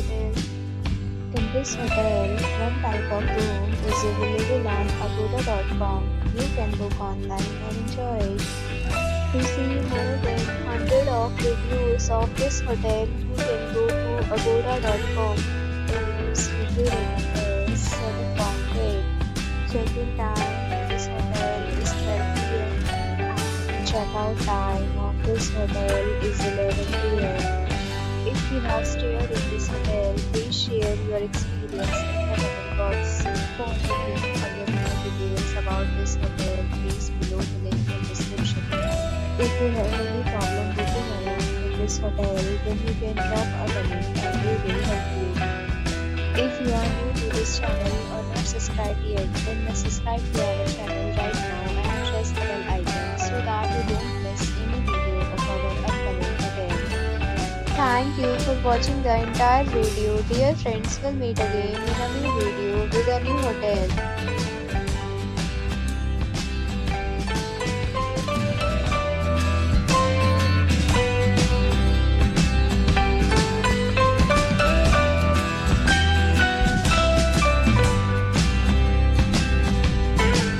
hotel. In this hotel, one type of room is available on agoda.com. You can book online and enjoy it. To see more than 100 of reviews of this hotel, you can go to agoda.com. Its review rating is 7.8. Check-in time in this hotel is 12 p.m. Check-out time of this hotel is 11 p.m. If you have stayed in this hotel, please share your experience in the comment box. For booking or getting more details about this hotel, please below the link in description. If you have any problem booking a room in this hotel, then you can drop a comment and we will help you. If you are new to this channel or not subscribed yet, then must subscribe to our channel right now and press the bell icon so that you don't miss any video of our upcoming hotel. Thank you for watching the entire video. Dear friends, we'll meet again in a new video with a new hotel.